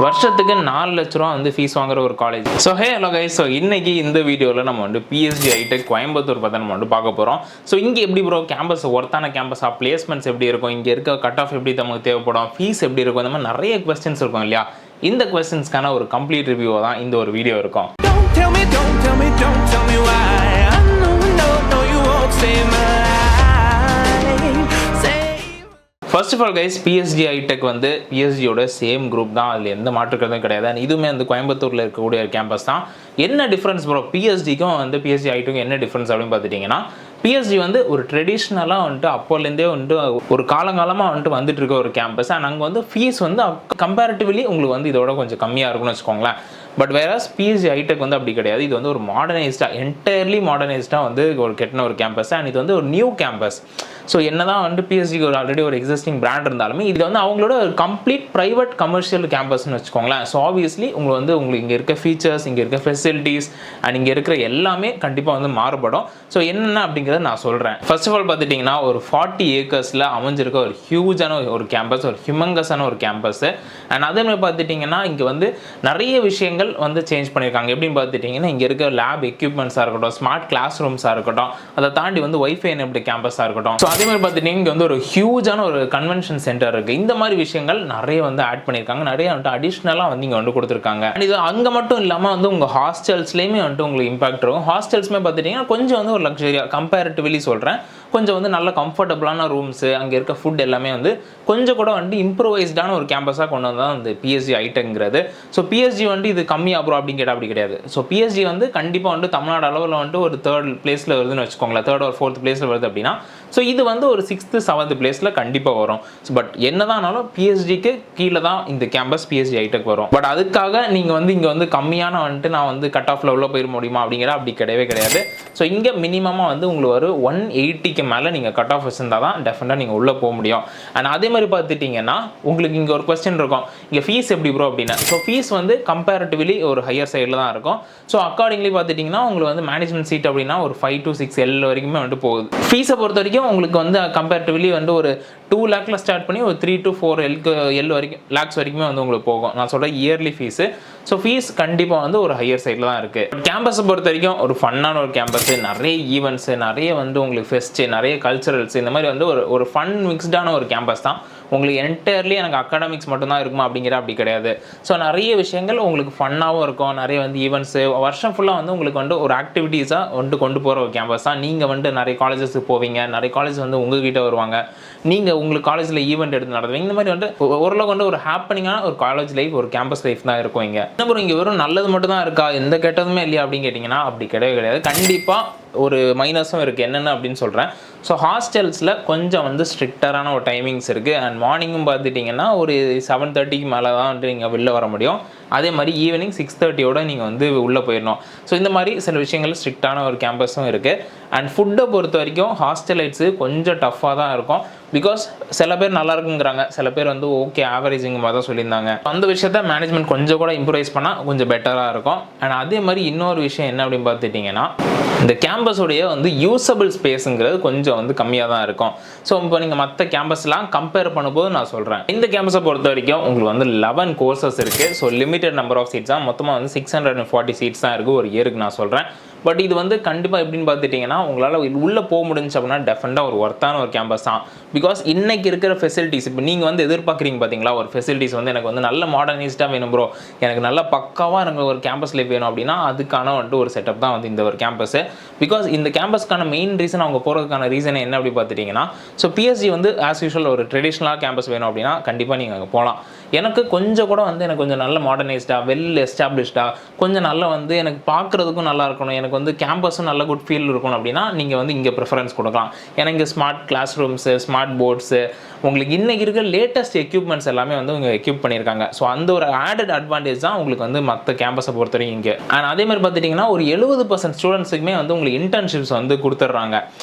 வருஷத்துக்கு 4 லட்ச ரூபா வந்து ஃபீஸ் வாங்குற ஒரு college. So hello guys, so இன்னைக்கு இந்த வீடியோவில் நம்ம வந்து PSG ஐடெக் கோயம்புத்தூர் பற்றி நம்ம வந்து பார்க்க போகிறோம். ஸோ இங்கே எப்படி ப்ரோ கேம்பஸ் ஒர்த்தான கேம்பஸாக, பிளேஸ்மெண்ட்ஸ் எப்படி இருக்கும், இங்கே இருக்க கட் ஆஃப் எப்படி நமக்கு தேவைப்படும், ஃபீஸ் எப்படி இருக்கும், இந்த மாதிரி நிறைய கொஸ்டின்ஸ் இருக்கும் இல்லையா. இந்த கொஸ்டின்ஸ்க்கான ஒரு கம்ப்ளீட் ரிவ்யூவாக தான் இந்த ஒரு வீடியோ இருக்கும். First of all guys, PSG iTech வந்து பிஎஸ்ஜியோட சேம் குரூப் தான், அதில் எந்த மாற்றுக்கிறதும் கிடையாது. இதுவுமே வந்து கோயம்புத்தூரில் இருக்கக்கூடிய கேம்பஸ் தான். என்ன டிஃப்ரென்ஸ் ப்ரோ பிஎஸ்ஜிக்கும் வந்து PSG ஐடெக்கும் என்ன டிஃப்ரென்ஸ் அப்படின்னு பார்த்துட்டிங்கன்னா, PSG வந்து ஒரு ட்ரெடிஷ்னலாக வந்துட்டு அப்போலேருந்தே வந்துட்டு ஒரு காலங்காலமாக வந்துட்டு இருக்க ஒரு கேம்பஸ். அண்ட் அங்கே வந்து ஃபீஸ் வந்து கம்பேரிட்டிவ்லி உங்களுக்கு வந்து இதோட கொஞ்சம் கம்மியாக இருக்கும்னு வச்சுக்கோங்களேன். பட் வேறஸ் PSG ஐடெக் வந்து அப்படி கிடையாது. இது வந்து ஒரு மாடர்னைஸ்டாக, என்டையர்லி மாடர்னைஸ்டாக வந்து ஒரு கெட்டின ஒரு கேம்பஸ். அண்ட் இது வந்து ஒரு நியூ கேம்பஸ். ஸோ என்ன தான் வந்து பிஎஸ்ஜிக்கு ஒரு ஆல்ரெடி ஒரு எக்ஸிஸ்டிங் பிராண்ட் இருந்தாலுமே இது வந்து அவங்களோட ஒரு கம்ப்ளீட் ப்ரைவேட் கமர்ஷியல் கேம்பஸ்ன்னு வச்சுக்கோங்களேன். ஸோ ஆப்வியஸ்லி உங்களுக்கு இங்கே இருக்க ஃபீச்சர்ஸ், இங்கே இருக்க ஃபெசிலிட்டிஸ் அண்ட் இங்கே இருக்கிற எல்லாமே கண்டிப்பாக வந்து மாறுபடும். ஸோ என்னென்ன அப்படிங்கிறத நான் சொல்கிறேன். ஃபர்ஸ்ட் ஆஃப் ஆல் பார்த்துட்டிங்கன்னா, ஒரு 40 ஏக்கர்ஸில் அமைஞ்சிருக்க ஒரு ஹியூஜான ஒரு கேம்பஸ், ஒரு ஹியூமங்கஸான ஒரு கேம்பஸ். அண்ட் அதே மாதிரி பார்த்துட்டிங்கன்னா, இங்கே வந்து நிறைய விஷயங்கள் வந்து சேஞ்ச் பண்ணியிருக்காங்க. எப்படின்னு பார்த்துட்டிங்கன்னா, இங்கே இருக்க லேப் எக்யூப்மெண்ட்ஸாக இருக்கட்டும், ஸ்மார்ட் கிளாஸ் ரூம்ஸாக இருக்கட்டும், அதை தாண்டி வந்து வைஃபை எனபிள்டு கேம்பஸாக இருக்கட்டும். ஸோ அதே மாதிரி பார்த்துட்டிங்கன்னா, இங்கே வந்து ஒரு ஹியூஜான ஒரு கன்வென்ஷன் சென்டர் இருக்குது. இந்த மாதிரி விஷயங்கள் நிறைய வந்து ஆட் பண்ணியிருக்காங்க. நிறைய வந்துட்டு அடிஷ்னலாக வந்து இங்கே வந்து கொடுத்துருக்காங்க. அண்ட் இது அங்கே மட்டும் இல்லாமல் வந்து உங்கள் ஹாஸ்டல்ஸ்லேயுமே வந்துட்டு உங்களுக்கு இம்பாக்ட் இருக்கும். ஹாஸ்டல்ஸுமே பார்த்துட்டிங்கன்னா கொஞ்சம் வந்து ஒரு லக்ஸரியாக கம்பேரிட்டிவ்லி சொல்கிறேன், கொஞ்சம் வந்து நல்ல கம்ஃபர்டபுளான ரூம்ஸு, அங்கே இருக்க ஃபுட் எல்லாமே வந்து கொஞ்சம் கூட வந்து இம்ப்ரூவைஸ்டான ஒரு கேம்பஸாக கொண்டு வந்தால் வந்து PSG ஐடெக்ங்கிறது. ஸோ PSG வந்து இது கம்மி அப்புறம் அப்படின்னு கேட்டால் அப்படி கிடையாது. ஸோ PSG வந்து கண்டிப்பாக வந்து தமிழ்நாடு அளவில் வந்துட்டு ஒரு 3rd பிளேஸில் வருதுன்னு வச்சுக்கோங்களேன். 3rd or 4th பிளேஸில் வருது அப்படின்னா, ஸோ இது வந்து ஒரு 6th 7th பிளேஸில் கண்டிப்பாக வரும். பட் என்னதானாலும் பிஎஸ்ஜிக்கு கீழே தான் இந்த கேம்பஸ் PSG ஐடெக் வரும். பட் அதுக்காக நீங்கள் வந்து இங்கே வந்து கம்மியான வந்துட்டு நான் வந்து கட் ஆஃபில் உள்ள போயிட முடியுமா அப்படிங்கிற அப்படி கிடையவே கிடையாது. ஸோ இங்கே மினிமமாக வந்து உங்களுக்கு ஒரு 180க்கு மேலே நீங்கள் கட் ஆஃப் வச்சிருந்தால் தான் டெஃபினட்டாக நீங்கள் உள்ளே போக முடியும். அண்ட் அதே மாதிரி பார்த்துட்டிங்கன்னா, உங்களுக்கு இங்கே ஒரு கொஸ்டின் இருக்கும், இங்கே ஃபீஸ் எப்படி ப்ரோ அப்படின்னு. ஸோ ஃபீஸ் வந்து கம்பேரிட்டிவ்லி ஒரு ஹையர் சைடில் தான் இருக்கும். ஸோ அக்கார்டிங்லி பார்த்துட்டிங்கன்னா, உங்களுக்கு வந்து மேனேஜ்மெண்ட் சீட் அப்படின்னா ஒரு 5 to 6 L வரைக்குமே வந்துட்டு போகுது. ஃபீஸை பொறுத்த வரைக்கும் உங்களுக்கு வந்து கம்பேரிட்டிவ்லி வந்து ஒரு 2 lakhல ஸ்டார்ட் பண்ணி ஒரு 3 to 4 L வரைக்கும் லேக்ஸ் வரைக்குமே வந்து உங்களுக்கு போகும். நான் சொல்கிறேன் இயர்லி ஃபீஸு. ஸோ ஃபீஸ் கண்டிப்பாக வந்து ஒரு ஹையர் சைடில் தான் இருக்குது. கேம்பஸை பொறுத்த வரைக்கும் ஒரு ஃபன்னான ஒரு கேம்பஸ், நிறைய ஈவெண்ட்ஸு, நிறைய வந்து உங்களுக்கு ஃபெஸ்ட்டு, நிறைய கல்ச்சரல்ஸ், இந்த மாதிரி வந்து ஒரு ஃபன் மிக்ஸ்டான ஒரு கேம்பஸ் தான். உங்களுக்கு என்டையர்லி எனக்கு அகாடமிக்ஸ் மட்டும்தான் இருக்குமா அப்படிங்கிற அப்படி கிடையாது. ஸோ நிறைய விஷயங்கள் உங்களுக்கு ஃபன்னாகவும் இருக்கும். நிறைய வந்து ஈவெண்ட்ஸு, வருஷம் ஃபுல்லாக வந்து உங்களுக்கு வந்து ஒரு ஆக்டிவிட்டீஸாக வந்து கொண்டு போகிற ஒரு கேம்பஸ் தான். நீங்கள் வந்து நிறைய காலேஜஸுக்கு போவீங்க, நிறைய காலேஜ் வந்து உங்ககிட்ட வருவாங்க, நீங்கள் உங்களுக்கு காலேஜில் ஈவெண்ட் எடுத்து நடத்துவீங்க. இந்த மாதிரி வந்து ஓரளவுக்கு வந்து ஒரு ஹாப்பனிங்கான ஒரு காலேஜ் லைஃப், ஒரு கேம்பஸ் லைஃப் தான் இருக்கும் இங்கே. இன்னும் இங்கே வெறும் நல்லது மட்டும் தான் இருக்கா, எந்த கெட்டதுமே இல்லையா அப்படின்னு கேட்டிங்கன்னா அப்படி கிடையாது. கண்டிப்பாக ஒரு மைனஸும் இருக்குது. என்னென்ன அப்படின்னு சொல்கிறேன். ஸோ ஹாஸ்டல்ஸில் கொஞ்சம் வந்து ஸ்ட்ரிக்டரான ஒரு டைமிங்ஸ் இருக்குது. அண்ட் மார்னிங்கும் பார்த்துட்டிங்கன்னா ஒரு 7:30க்கு மேலே தான் வந்துட்டு நீங்கள் வெளில வர முடியும். அதே மாதிரி ஈவினிங் 6:30யோட நீங்கள் வந்து உள்ளே போயிடணும். ஸோ இந்த மாதிரி சில விஷயங்கள் ஸ்ட்ரிக்டான ஒரு கேம்பஸும் இருக்குது. அண்ட் ஃபுட்டை பொறுத்த வரைக்கும் ஹாஸ்டலைட்ஸு கொஞ்சம் டஃப்பாக தான் இருக்கும். பிகாஸ் சில பேர் நல்லா இருக்குங்கிறாங்க, சில பேர் வந்து ஓகே ஆவரேஜிங் மாதிரி தான் சொல்லியிருந்தாங்க. அந்த விஷயத்த மேனேஜ்மெண்ட் கொஞ்சம் கூட இம்ப்ரூவைஸ் பண்ணால் கொஞ்சம் பெட்டராக இருக்கும். அண்ட் அதே மாதிரி இன்னொரு விஷயம் என்ன அப்படின்னு பார்த்துட்டிங்கன்னா, இந்த கேம்பஸோடைய வந்து யூசபிள் ஸ்பேஸுங்கிறது கொஞ்சம் வந்து கம்மியாக தான் இருக்கும். ஸோ இப்போ நீங்கள் மற்ற கேம்பஸ்லாம் கம்பேர் பண்ணும்போது நான் சொல்கிறேன், இந்த கேம்பஸை பொறுத்த வரைக்கும் உங்களுக்கு வந்து 11 கோர்சஸ் இருக்குது. So limited number of seats தான், மொத்தமாக வந்து 640 சீட்ஸ் தான் இருக்குது ஒரு இயருக்கு நான் சொல்கிறேன். பட் இது வந்து கண்டிப்பாக எப்படின்னு பார்த்துட்டிங்கன்னா, உங்களால் உள்ளே போக முடிஞ்சு அப்படின்னா டெஃபினட்டாக ஒரு ஒர்த்தான ஒரு கேம்பஸ் தான். பிகாஸ் இன்றைக்கி இருக்கிற ஃபெசிலிட்டிஸ், இப்போ நீங்கள் வந்து எதிர்பார்க்குறீங்க பார்த்தீங்களா, ஒரு ஃபெசிலிட்டிஸ் வந்து எனக்கு வந்து நல்ல மாடர்னைஸ்டாக வேணும் ப்ரோ, எனக்கு நல்ல பக்காவாக எனக்கு ஒரு கேம்பஸ் லைஃப் வேணும் அப்படின்னா அதுக்கான வந்துட்டு ஒரு செட்டப் தான் வந்து இந்த ஒரு கேம்பஸு. பிகாஸ் இந்த கேம்பஸ்க்கான மெயின் ரீசன், அவங்க போகிறதுக்கான ரீசன் என்ன அப்படி பார்த்துட்டிங்கன்னா, ஸோ PSG வந்து ஆஸ் யூஷுவல் ஒரு ட்ரெடிஷ்னலாக கேம்பஸ் வேணும் அப்படின்னா கண்டிப்பாக நீங்கள் அங்கே போகலாம். எனக்கு கொஞ்சம் கூட வந்து எனக்கு கொஞ்சம் நல்ல மாடர்னைஸ்டாக, வெல் எஸ்டாப்ளிஷ்டாக, கொஞ்சம் நல்ல வந்து எனக்கு பார்க்குறதுக்கும் நல்லா இருக்கணும், எனக்கு வந்து கேம்பஸும் நல்ல குட் ஃபீல் இருக்கணும் அப்படின்னா நீங்கள் வந்து இங்கே ப்ரிஃபரன்ஸ் கொடுக்கலாம். ஏன்னா இங்கே smart classrooms, smart boards, உங்களுக்கு இன்றைக்கி இருக்கிற லேட்டஸ்ட் எக்யூப்மெண்ட்ஸ் எல்லாமே வந்து இங்கே எக்யூப் பண்ணியிருக்காங்க. ஸோ அந்த ஒரு ஆடட் அட்வான்டேஜ் தான் உங்களுக்கு வந்து மற்ற கேம்பஸை பொறுத்த வரைக்கும் இங்கே. அண்ட் அதே மாதிரி பார்த்துட்டிங்கன்னா ஒரு 70% ஸ்டூடெண்ட்ஸுக்குமே வந்து உங்களுக்கு இன்டர்ன்ஷிப்ஸ் வந்து கொடுத்துட்றாங்க.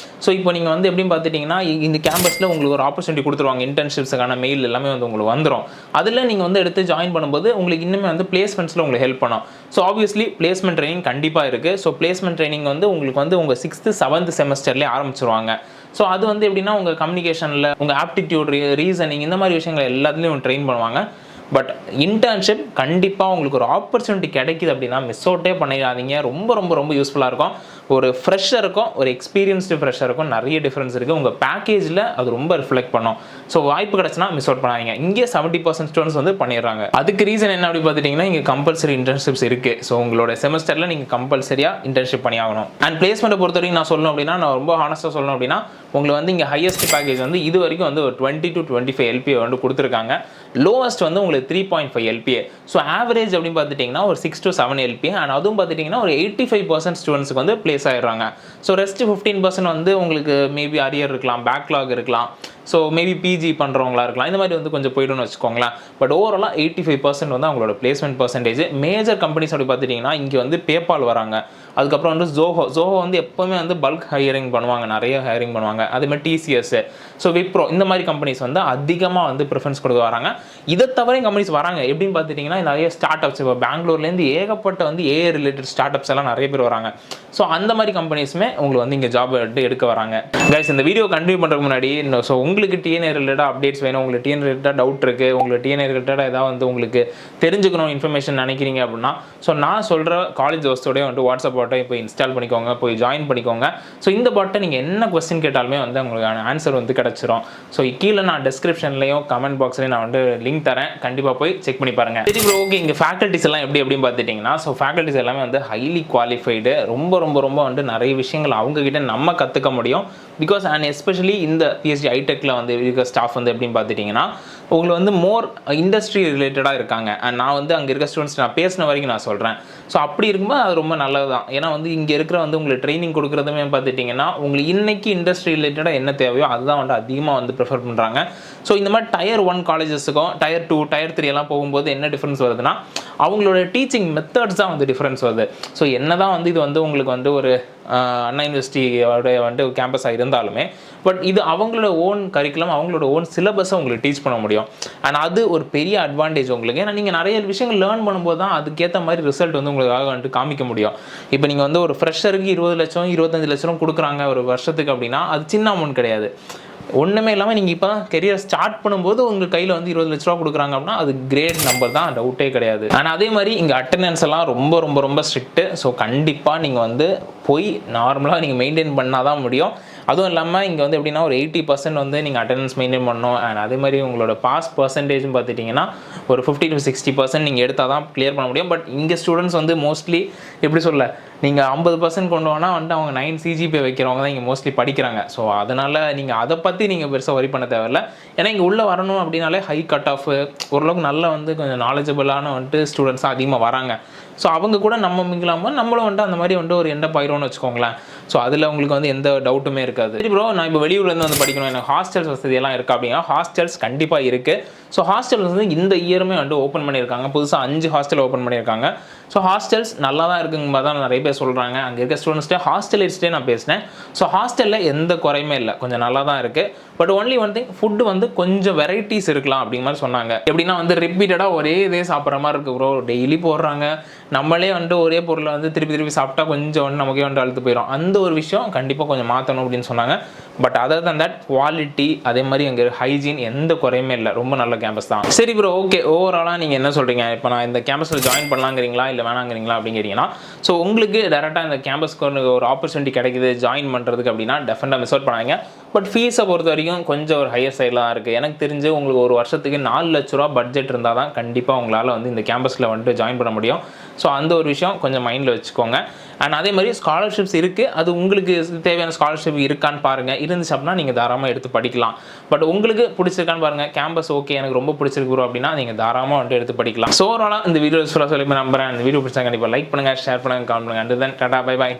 ஸோ இப்போ நீங்கள் வந்து எப்படின்னு பார்த்துட்டிங்கன்னா, இந்த கேம்பஸில் உங்களுக்கு ஒரு ஆப்பர்ச்சுனிட்டி கொடுத்துருவாங்க. இன்டர்ன்ஷிப்ஸுக்கான மெயில் எல்லாமே வந்து உங்களுக்கு வந்துடும். அதில் நீங்கள் வந்து எடுத்து ஜாயின் பண்ணும்போது உங்களுக்கு இன்னுமே வந்து பிளேஸ்மெண்ட்ஸில் உங்களுக்கு ஹெல்ப் பண்ணும். ஸோ ஆப்வியஸ்லி பிளேஸ்மெண்ட் ட்ரைனிங் கண்டிப்பாக இருக்குது. ஸோ பிளேஸ்மெண்ட் ட்ரைனிங் வந்து உங்களுக்கு வந்து உங்கள் 6th 7th செமஸ்டர்லேயே ஆரம்பிச்சிருவாங்க. ஸோ அது வந்து எப்படின்னா உங்கள் கம்யூனிகேஷனில், உங்கள் ஆப்டிடியூட், ரீசனிங், இந்த மாதிரி விஷயங்கள் எல்லாத்துலேயும் ட்ரெயின் பண்ணுவாங்க. பட் இன்டர்ன்ஷிப் கண்டிப்பாக உங்களுக்கு ஒரு ஆப்பர்ச்சுனிட்டி கிடைக்குது அப்படின்னா மிஸ் அவுட்டே பண்ணிடாதீங்க. ரொம்ப ரொம்ப ரொம்ப யூஸ்ஃபுல்லாக இருக்கும். ஒரு ஃப்ரெஷருக்கும் ஒரு எக்ஸ்பீரியன்ஸ்டு ஃப்ரெஷருக்கும் நிறைய டிஃப்ரென்ஸ் இருக்குது. உங்கள் பேக்கேஜில் அது ரொம்ப ரிஃப்ளெக்ட் பண்ணும். ஸோ வாய்ப்பு கிடச்சுன்னா மிஸ் அவுட் பண்ணாதீங்க. இங்கே 70% ஸ்டூடெண்ட்ஸ் வந்து பண்ணிடுறாங்க. அதுக்கு ரீசன் என்ன அப்படி பார்த்துட்டிங்கன்னா இங்கே கம்பல்சரி இன்டர்ன்ஷிப்ஸ் இருக்குது. ஸோ உங்களோட செமஸ்டரில் நீங்கள் கம்பல்சரியாக இன்டர்ன்ஷிப் பண்ணி ஆகணும். அண்ட் பிளேஸ்மெண்ட்டை பொறுத்த வரைக்கும் நான் சொல்லணும் அப்படின்னா, நான் ரொம்ப ஹானஸ்ட்டாக சொல்லணும் அப்படின்னா, உங்களுக்கு வந்து இங்கே ஹையஸ்ட் பேக்கேஜ் வந்து இது வரைக்கும் வந்து ஒரு 20 to 25 LPA வந்து கொடுத்துருக்காங்க. லோவஸ்ட் வந்து உங்களுக்கு 3.5 LPA. ஸோ ஆவரேஜ் அப்படின்னு பார்த்துட்டிங்கன்னா ஒரு 6 to 7 LPA. அண்ட் அதுவும் பார்த்துட்டிங்கன்னா ஒரு 85% ஸ்டூடெண்ட்ஸுக்கு வந்து பிளேஸ் ஆகிடுறாங்க. ஸோ ரெஸ்ட் 15% வந்து உங்களுக்கு மேபி அரியர் இருக்கலாம், பேக்லாக் இருக்கலாம், ஸோ மேபி பிஜி பண்ணுறவங்களா இருக்கலாம், இந்த மாதிரி வந்து கொஞ்சம் போய்டுன்னு வச்சுக்கோங்களேன். பட் ஓவராலாக 85% வந்து அவங்களோட பிளேஸ்மெண்ட் பர்சன்டேஜ். மேஜர் கம்பெனிஸ் அப்படி பார்த்துட்டிங்கன்னா இங்கே வந்து பேபால் வராங்க, அதுக்கப்புறம் வந்து ஜோஹோ வந்து எப்போவுமே வந்து பல்க் ஹையரிங் பண்ணுவாங்க, நிறைய ஹையரிங் பண்ணுவாங்க. அதேமாதிரி டிசிஎஸ், ஸோ விப்ரோ, இந்த மாதிரி கம்பெனிஸ் வந்து அதிகமாக வந்து ப்ரிஃபரன்ஸ் கொடுக்க வராங்க. இதை தவிர கம்பெனிஸ் வராங்க எப்படின்னு பார்த்துட்டிங்கன்னா நிறைய ஸ்டார்ட் அப்ஸ், இப்போ பெங்களூர்லேருந்து ஏகப்பட்ட வந்து ஏஐ ரிலேட்டட் ஸ்டார்ட் அப்ஸ் எல்லாம் நிறைய பேர் வராங்க. ஸோ அந்த மாதிரி கம்பெனிஸுமே உங்களுக்கு வந்து இங்கே ஜாப் எடுக்க வராங்க. கைஸ், இந்த வீடியோ கண்டினியூ பண்ணுறதுக்கு முன்னாடி, ஸோ உங்களுக்கு டிஎன்ஏ ரிலேட்டட் அப்டேட்ஸ் வேணும், உங்களுக்கு டிஎன்ஏ ரிலேட்டட் டவுட் இருக்குது, உங்களுக்கு டிஎன்ஏ ரிலேட்டட் ஏதாவது வந்து உங்களுக்கு தெரிஞ்சுக்கணும் இன்ஃபர்மேஷன் நினைக்கிறீங்க அப்படின்னா, ஸோ நான் சொல்கிற காலேஜ் ஹோஸ்டோடய வந்து வாட்ஸ்அப் பாட்டை இப்போ இன்ஸ்டால் பண்ணிக்கோங்க, போய் ஜாயின் பண்ணிக்கோங்க. ஸோ இந்த பாட்டை நீங்கள் என்ன கொஸ்டின் கேட்டாலுமே வந்து உங்களுக்கு ஆன்சர் வந்து கிடச்சிரும். ஸோ கீழே நான் டிஸ்கிரிப்ஷன்லையும் கமெண்ட் பாக்ஸ்லையும் நான் வந்து லிங்க் தரேன், கண்டிப்பாக போய் செக் பண்ணி பாருங்கள். சரி ப்ரோ, ஓகே. இங்கே ஃபேக்கல்ட்டிஸ் எல்லாம் எப்படி பார்த்துட்டிங்கன்னா, ஸோ ஃபேக்கல்ட்டிஸ் எல்லாமே வந்து ஹைலி குவாலிஃபைடு, ரொம்ப ரொம்ப ரொம்ப வந்து நிறைய விஷயங்கள் அவங்ககிட்ட நம்ம கற்றுக்க முடியும். பிகாஸ் அண்ட் எஸ்பெஷலி இந்த பிஎஸ்ஜி ஐடெக்கில் வந்து இருக்க ஸ்டாஃப் வந்து எப்படின்னு பார்த்துட்டிங்கன்னா உங்களுக்கு வந்து மோர் இண்டஸ்ட்ரி ரிலேட்டடாக இருக்காங்க. அண்ட் நான் வந்து அங்கே இருக்க ஸ்டூடெண்ட்ஸ் நான் பேசின வரைக்கும் நான் சொல்கிறேன். ஸோ அப்படி இருக்கும்போது அது ரொம்ப நல்லது தான். ஏன்னா வந்து இங்கே இருக்கிற வந்து உங்களுக்கு ட்ரைனிங் கொடுக்குறதுமே பார்த்துட்டிங்கன்னா உங்களுக்கு இன்றைக்கி இண்டஸ்ட்ரி ரிலேட்டடாக என்ன தேவையோ அதுதான் வந்து அதிகமாக வந்து ப்ரிஃபர் பண்ணுறாங்க. ஸோ இந்த மாதிரி Tier 1 காலேஜஸுக்கும் Tier 2 Tier 3 எல்லாம் போகும்போது என்ன டிஃப்ரென்ஸ் வருதுன்னா, அவங்களோட டீச்சிங் மெத்தட்ஸ் தான் வந்து டிஃப்ரென்ஸ் வருது. ஸோ என்ன தான் வந்து இது வந்து உங்களுக்கு வந்து ஒரு அண்ணா யூனிவர்சிட்டியோட வந்து கேம்பஸாக இருந்தாலுமே, பட் இது அவங்களோட ஓன் கரிக்குலம், அவங்களோட ஓன் சிலபஸை உங்களுக்கு டீச் பண்ண முடியும். அண்ட் அது ஒரு பெரிய அட்வான்டேஜ் உங்களுக்கு. ஏன்னா நீங்கள் நிறைய விஷயங்கள் லேர்ன் பண்ணும்போது தான் அதுக்கேற்ற மாதிரி ரிசல்ட் வந்து உங்களுக்காக வந்துட்டு காமிக்க முடியும். இப்போ நீங்கள் வந்து ஒரு ஃப்ரெஷருக்கு 20 லட்சம் 25 லட்சம் கொடுக்குறாங்க ஒரு வருஷத்துக்கு அப்படின்னா அது சின்ன அமௌண்ட் கிடையாது. ஒன்றுமே இல்லாமல் நீங்கள் இப்போ தான் கெரியர் ஸ்டார்ட் பண்ணும்போது உங்கள் கையில் வந்து 20 லட்ச ரூபா கொடுக்குறாங்க அப்படின்னா அது கிரேட் நம்பர் தான், டவுட்டே கிடையாது. ஆனால் அதே மாதிரி இங்கே அட்டெண்டன்ஸ் எல்லாம் ரொம்ப ரொம்ப ரொம்ப ஸ்ட்ரிக்ட்டு. ஸோ கண்டிப்பாக நீங்கள் வந்து போய் நார்மலாக நீங்கள் மெயின்டைன் பண்ணால் தான் முடியும். அதுவும் இல்லாமல் இங்கே வந்து எப்படின்னா ஒரு 80% வந்து நீங்கள் அட்டெண்டன்ஸ் மெயின்டைன் பண்ணணும். அண்ட் அதே மாதிரி உங்களோட பாஸ் பர்சன்டேஜ்னு பார்த்துட்டிங்கன்னா ஒரு 50 to 60% நீங்கள் எடுத்தால் தான் கிளியர் பண்ண முடியும். பட் இங்கே ஸ்டூடெண்ட்ஸ் வந்து மோஸ்ட்லி எப்படி சொல்ல, நீங்கள் 50% கொண்டு போனால் வந்து அவங்க 9 CGPA வைக்கிறவங்க தான் இங்கே மோஸ்ட்லி படிக்கிறாங்க. ஸோ அதனால் நீங்கள் அதை பற்றி நீங்கள் பெருசாக வரி பண்ண தேவையில்லை. ஏன்னா இங்கே உள்ளே வரணும் அப்படின்னாலே ஹை கட் ஆஃப், ஓரளவுக்கு நல்ல வந்து கொஞ்சம் நாலேஜபிளான வந்துட்டு ஸ்டூடெண்ட்ஸாக அதிகமாக வராங்க. ஸோ அவங்க கூட நம்ம மிங்கலாமல் நம்மளும் வந்துட்டு அந்த மாதிரி வந்துட்டு ஒரு எண்டை பயிரோன்னு வச்சுக்கோங்களேன். ஸோ அதில் உங்களுக்கு வந்து எந்த டவுட்டுமே இருக்காது. சரி ப்ரோ, நான் இப்போ வெளியூர்லேருந்து வந்து படிக்கணும், எனக்கு ஹாஸ்டல்ஸ் வசதியெல்லாம் இருக்கா அப்படின்னா ஹாஸ்டல்ஸ் கண்டிப்பாக இருக்குது. ஸோ ஹாஸ்டல்ஸ் வந்து இந்த இயருமே வந்து ஓப்பன் பண்ணியிருக்காங்க. புதுசாக 5 ஹாஸ்டல் ஓப்பன் பண்ணியிருக்காங்க. ஸோ ஹாஸ்டல்ஸ் நல்லா தான் இருக்குங்க தான் நிறைய பேர் சொல்கிறாங்க. அங்கே இருக்க ஸ்டூடெண்ட்ஸ்ட்டே ஹாஸ்டலிஸ்ட்டே நான் பேசினேன். ஸோ ஹாஸ்டலில் எந்த குறையுமே இல்லை, கொஞ்சம் நல்லா தான் இருக்குது. But only one thing, food வந்து கொஞ்சம் வெரைட்டிஸ் இருக்கலாம் அப்படிங்கிற மாதிரி சொன்னாங்க. எப்படின்னா வந்து ரிப்பீட்டடாக ஒரே இதே சாப்பிட்ற மாதிரி இருக்குது ப்ரோ, டெய்லி போடுறாங்க, நம்மளே வந்துட்டு ஒரே பொருளை வந்து திருப்பி சாப்பிட்டா கொஞ்சம் வந்து நமக்கே வந்துட்டு அழுத்து போயிடும். அந்த ஒரு விஷயம் கண்டிப்பாக கொஞ்சம் மாற்றணும் அப்படின்னு சொன்னாங்க. But other than that quality, அதே மாதிரி அங்கே ஹைஜீன் எந்த குறையுமே இல்லை, ரொம்ப நல்ல கேம்பஸ் தான். சரி ப்ரோ, ஓகே. ஓவராலாக நீங்கள் என்ன சொல்கிறீங்க, இப்போ நான் இந்த கேம்பஸில் ஜாயின் பண்ணலாங்கிறீங்களா இல்லை வேணாங்கிறீங்களா அப்படிங்கிறீங்கன்னா, ஸோ உங்களுக்கு டேரெக்டாக இந்த கேம்பஸ்க்கு ஒரு ஆப்பர்ச்சுனிட்டி கிடைக்குது ஜாயின் பண்ணுறதுக்கு அப்படின்னா டெஃபினட்டாக மிஸ் அவுட் பண்ணாங்க. பட் ஃபீஸை பொறுத்த வரைக்கும் கொஞ்சம் ஒரு ஹையர் சைடில் தான் இருக்குது. எனக்கு தெரிஞ்சு உங்களுக்கு ஒரு வருஷத்துக்கு 4 லட்ச ரூபா பட்ஜெட் இருந்தால் தான் கண்டிப்பாக உங்களால் வந்து இந்த கேம்பஸில் வந்துட்டு ஜாயின் பண்ண முடியும். ஸோ அந்த ஒரு விஷயம் கொஞ்சம் மைண்டில் வச்சுக்கோங்க. அண்ட் அதே மாதிரி ஸ்காலர்ஷிப்ஸ் இருக்குது. அது உங்களுக்கு தேவையான ஸ்காலர்ஷிப் இருக்கான்னு பாருங்கள். இருந்துச்சு அப்படின்னா நீங்கள் தாராளமாக எடுத்து படிக்கலாம். பட் உங்களுக்கு பிடிச்சிருக்கான்னு பாருங்கள். கேம்பஸ் ஓகே எனக்கு ரொம்ப பிடிச்சிருக்கு ப்ரோ அப்படின்னா நீங்கள் தாராளமாக வந்துட்டு எடுத்து படிக்கலாம். ஸோ ஓவராலாக இந்த வீடியோ சொல்லி நம்புறேன். இந்த வீடியோ பிடிச்சா கண்டிப்பாக லைக் பண்ணுங்கள், ஷேர் பண்ணுங்கள், கமெண்ட் பண்ணுங்கள். And then Tata, bye bye.